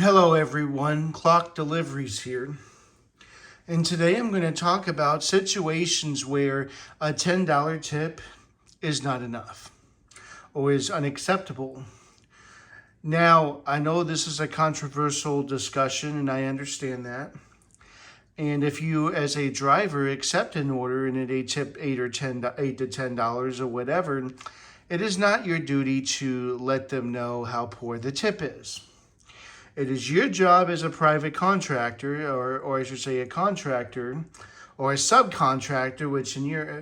Hello everyone, Clock Deliveries here. And today I'm going to talk about situations where a $10 tip is not enough or is unacceptable. Now, I know this is a controversial discussion and I understand that. And if you as a driver accept an order and they tip $8 to $10 or whatever, it is not your duty to let them know how poor the tip is. It is your job as a private contractor, or I should say a contractor, or a subcontractor,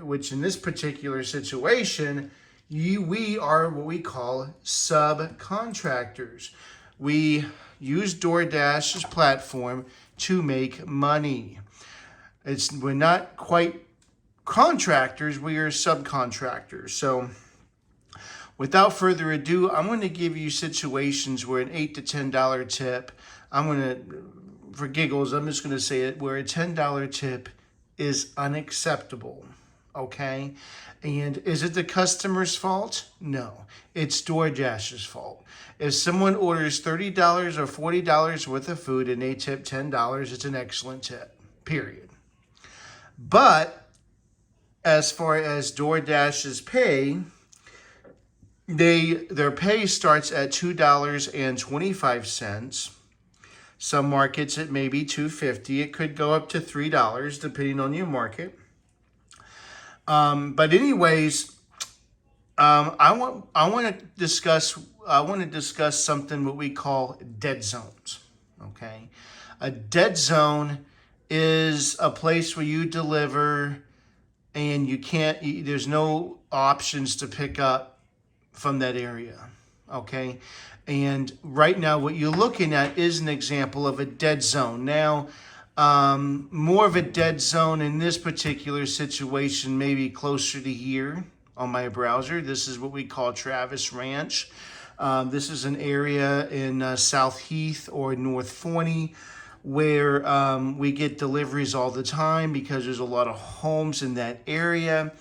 which in this particular situation, we are what we call subcontractors. We use DoorDash's platform to make money. We're not quite contractors, we are subcontractors. So without further ado, I'm going to give you situations where an $8 to $10 tip, for giggles, I'm just going to say it, where a $10 tip is unacceptable, okay? And is it the customer's fault? No, it's DoorDash's fault. If someone orders $30 or $40 worth of food and they tip $10, it's an excellent tip, period. But as far as DoorDash's pay, their pay starts at $2.25. Some markets it may be $2.50. It could go up to $3 depending on your market. But anyways, I want to discuss something what we call dead zones. Okay, a dead zone is a place where you deliver and there's no options to pick up from that area, okay? And right now what you're looking at is an example of a dead zone. Now, more of a dead zone in this particular situation, maybe closer to here on my browser. This is what we call Travis Ranch. This is an area in South Heath or North Forney where we get deliveries all the time because there's a lot of homes in that area,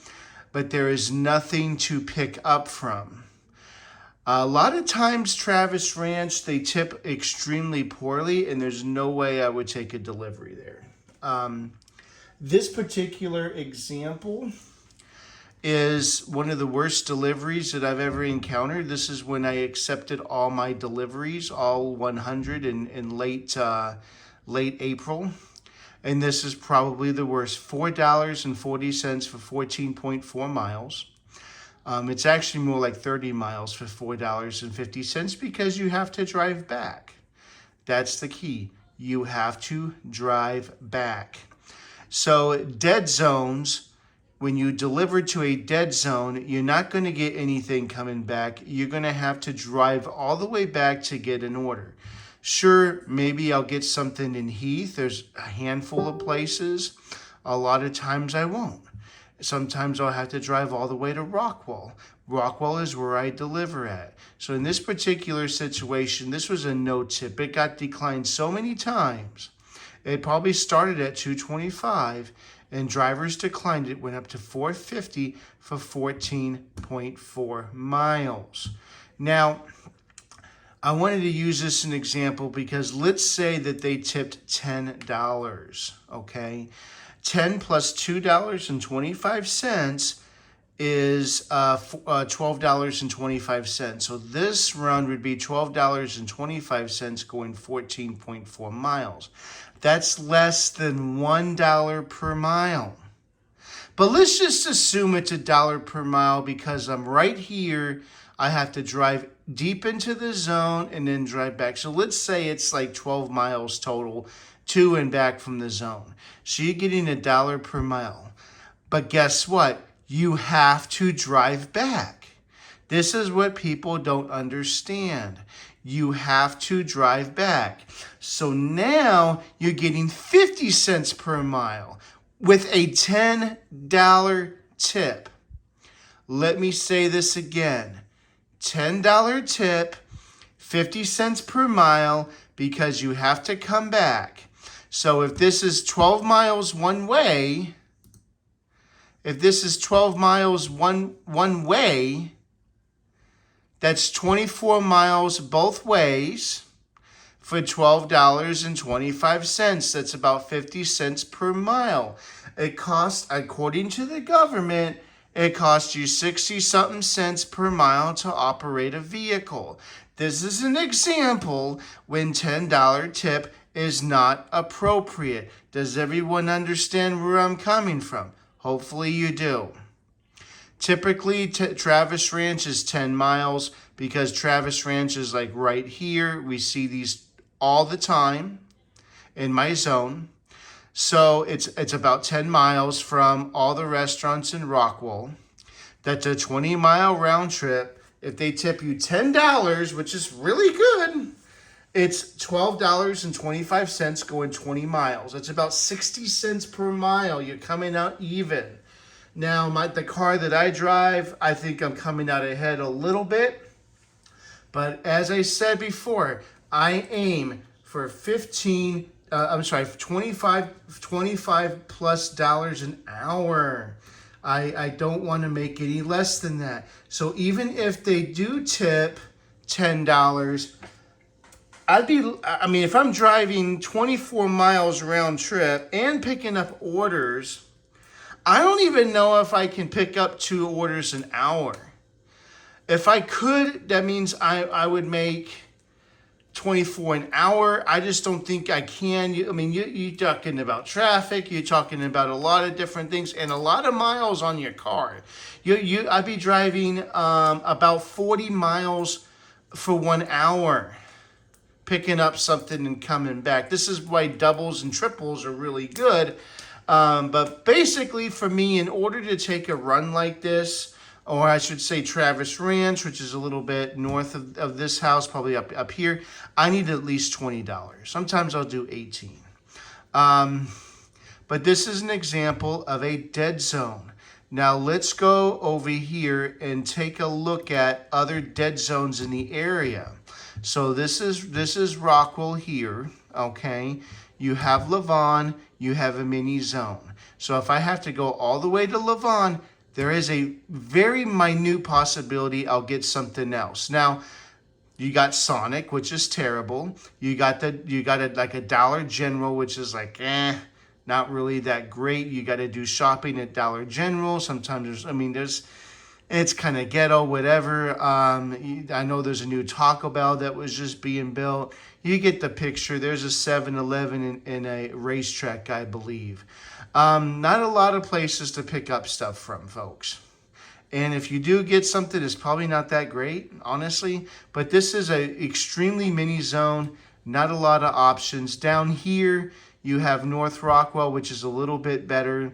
but there is nothing to pick up from. A lot of times, Travis Ranch, they tip extremely poorly, and there's no way I would take a delivery there. This particular example is one of the worst deliveries that I've ever encountered. This is when I accepted all my deliveries, all 100 in late April. And this is probably the worst, $4.40 for 14.4 miles. It's actually more like 30 miles for $4.50 because you have to drive back. That's the key. You have to drive back. So dead zones, when you deliver to a dead zone, you're not going to get anything coming back. You're going to have to drive all the way back to get an order. Sure, maybe I'll get something in Heath. There's a handful of places. A lot of times I won't. Sometimes I'll have to drive all the way to Rockwall. Rockwall is where I deliver at. So in this particular situation, this was a no tip. It got declined so many times. It probably started at $2.25 and drivers declined it, went up to $4.50 for 14.4 miles. Now, I wanted to use this as an example because let's say that they tipped $10, okay? 10 plus $2.25 is $12.25. So this run would be $12.25 going 14.4 miles. That's less than $1 per mile. But let's just assume it's $1 per mile because I'm right here. I have to drive deep into the zone and then drive back. So let's say it's like 12 miles total to and back from the zone. So you're getting $1 per mile. But guess what? You have to drive back. This is what people don't understand. You have to drive back. So now you're getting 50 cents per mile with a $10 tip. Let me say this again. $10 tip, 50 cents per mile because you have to come back. So if this is 12 miles one way, that's 24 miles both ways for $12.25. That's about 50 cents per mile. It costs, according to the government, it costs you 60 something cents per mile to operate a vehicle. This is an example when $10 tip is not appropriate. Does everyone understand where I'm coming from? Hopefully you do. Typically, Travis Ranch is 10 miles because Travis Ranch is like right here. We see these all the time in my zone. So it's about 10 miles from all the restaurants in Rockwell. That's a 20-mile round trip. If they tip you $10, which is really good, it's $12.25 going 20 miles. That's about 60 cents per mile. You're coming out even. Now, the car that I drive, I think I'm coming out ahead a little bit. But as I said before, I aim for 25 plus dollars an hour. I don't want to make any less than that. So even if they do tip $10, if I'm driving 24 miles round trip and picking up orders, I don't even know if I can pick up 2 orders an hour. If I could, that means I would make 24 an hour. I just don't think I can. You're talking about traffic. You're talking about a lot of different things and a lot of miles on your car. I'd be driving about 40 miles for 1 hour, picking up something and coming back. This is why doubles and triples are really good. But basically for me, in order to take a run like this, or I should say Travis Ranch, which is a little bit north of this house, probably up here, I need at least $20. Sometimes I'll do 18. But this is an example of a dead zone. Now let's go over here and take a look at other dead zones in the area. So this is Rockwell here, okay? You have Lavon, you have a mini zone. So if I have to go all the way to Lavon, there is a very minute possibility I'll get something else. Now, you got Sonic, which is terrible. You got like a Dollar General, which is like, not really that great. You got to do shopping at Dollar General. Sometimes it's kind of ghetto, whatever. I know there's a new Taco Bell that was just being built. You get the picture. There's a 7-Eleven in a racetrack, I believe. Not a lot of places to pick up stuff from, folks. And if you do get something, it's probably not that great, honestly. But this is a extremely mini zone. Not a lot of options. Down here, you have North Rockwell, which is a little bit better.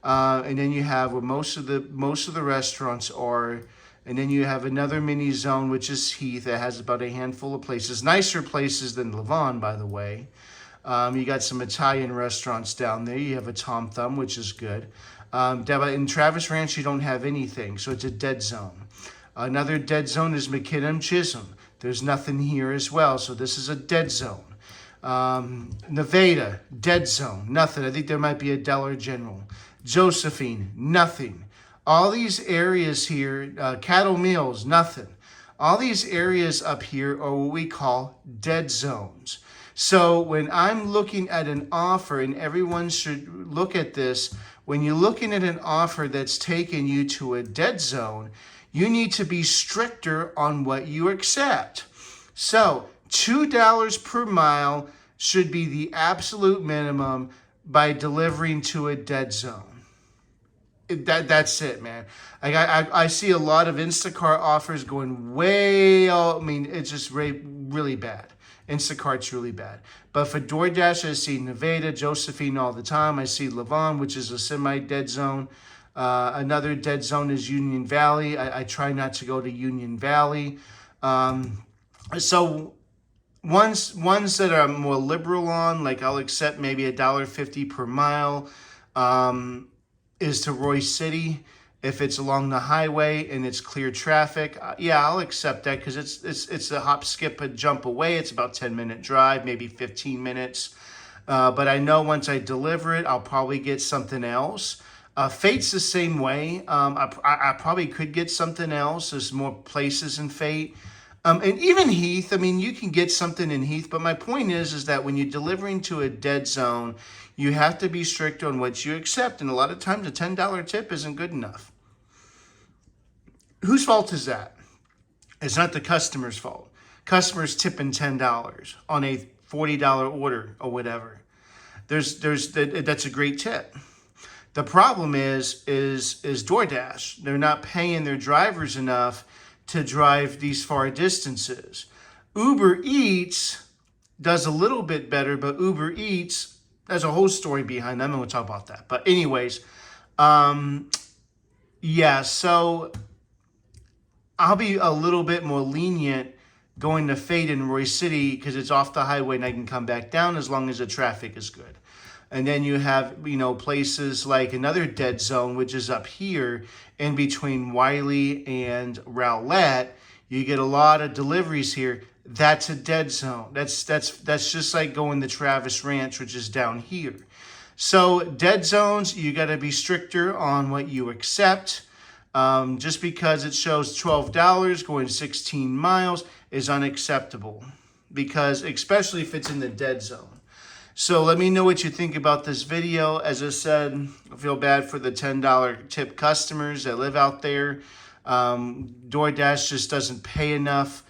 And then you have where most of the restaurants are. And then you have another mini zone, which is Heath. That has about a handful of places. Nicer places than Lavon, by the way. You got some Italian restaurants down there. You have a Tom Thumb, which is good. In Travis Ranch, you don't have anything, so it's a dead zone. Another dead zone is McKinnon Chisholm. There's nothing here as well, so this is a dead zone. Nevada, dead zone, nothing. I think there might be a Dollar General. Josephine, nothing. All these areas here, Cattle Mills, nothing. All these areas up here are what we call dead zones. So when I'm looking at an offer, and everyone should look at this, when you're looking at an offer that's taking you to a dead zone, you need to be stricter on what you accept. So $2 per mile should be the absolute minimum by delivering to a dead zone. That's it, man. I see a lot of Instacart offers going way out. It's just really bad. Instacart's really bad. But for DoorDash, I see Nevada, Josephine all the time. I see Lavon, which is a semi-dead zone. Another dead zone is Union Valley. I try not to go to Union Valley. So ones that I'm more liberal on, like I'll accept maybe $1.50 per mile, is to Royce City. If it's along the highway and it's clear traffic, yeah, I'll accept that because it's a hop, skip, a jump away. It's about 10-minute drive, maybe 15 minutes. But I know once I deliver it, I'll probably get something else. Fate's the same way. I probably could get something else. There's more places in Fate. And even Heath, I mean, you can get something in Heath, but my point is that when you're delivering to a dead zone, you have to be strict on what you accept. And a lot of times a $10 tip isn't good enough. Whose fault is that? It's not the customer's fault. Customers tipping $10 on a $40 order or whatever. That's a great tip. The problem is DoorDash. They're not paying their drivers enough to drive these far distances. Uber Eats does a little bit better, but Uber Eats, there's a whole story behind that. I'm going to talk about that. But anyways, yeah, so I'll be a little bit more lenient going to Fade in Roy City because it's off the highway and I can come back down as long as the traffic is good. And then you have, places like another dead zone, which is up here in between Wiley and Rowlett. You get a lot of deliveries here. That's a dead zone. That's just like going to Travis Ranch, which is down here. So dead zones, you got to be stricter on what you accept. Just because it shows $12 going 16 miles is unacceptable, because especially if it's in the dead zone. So let me know what you think about this video. As I said, I feel bad for the $10 tip customers that live out there. DoorDash just doesn't pay enough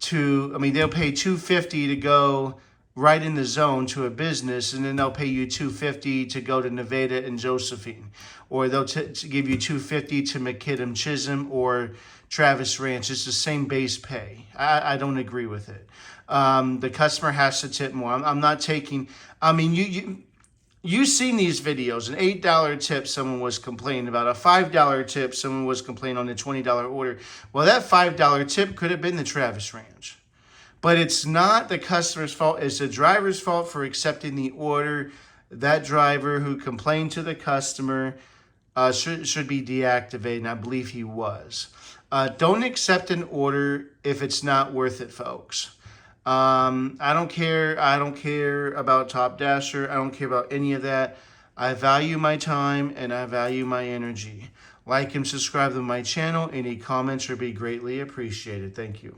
they'll pay $2.50 to go right in the zone to a business, and then they'll pay you $2.50 to go to Nevada and Josephine, or they'll give you $2.50 to McKiddum Chisholm or Travis Ranch. It's the same base pay. I don't agree with it. The customer has to tip more. I'm not taking. I mean, you've seen these videos. An $8 tip, someone was complaining about. A $5 tip, someone was complaining on a $20 order. Well, that $5 tip could have been the Travis Ranch. But it's not the customer's fault. It's the driver's fault for accepting the order. That driver who complained to the customer should be deactivated, and I believe he was. Don't accept an order if it's not worth it, folks. I don't care. I don't care about Top Dasher. I don't care about any of that. I value my time and I value my energy. Like and subscribe to my channel. Any comments would be greatly appreciated. Thank you.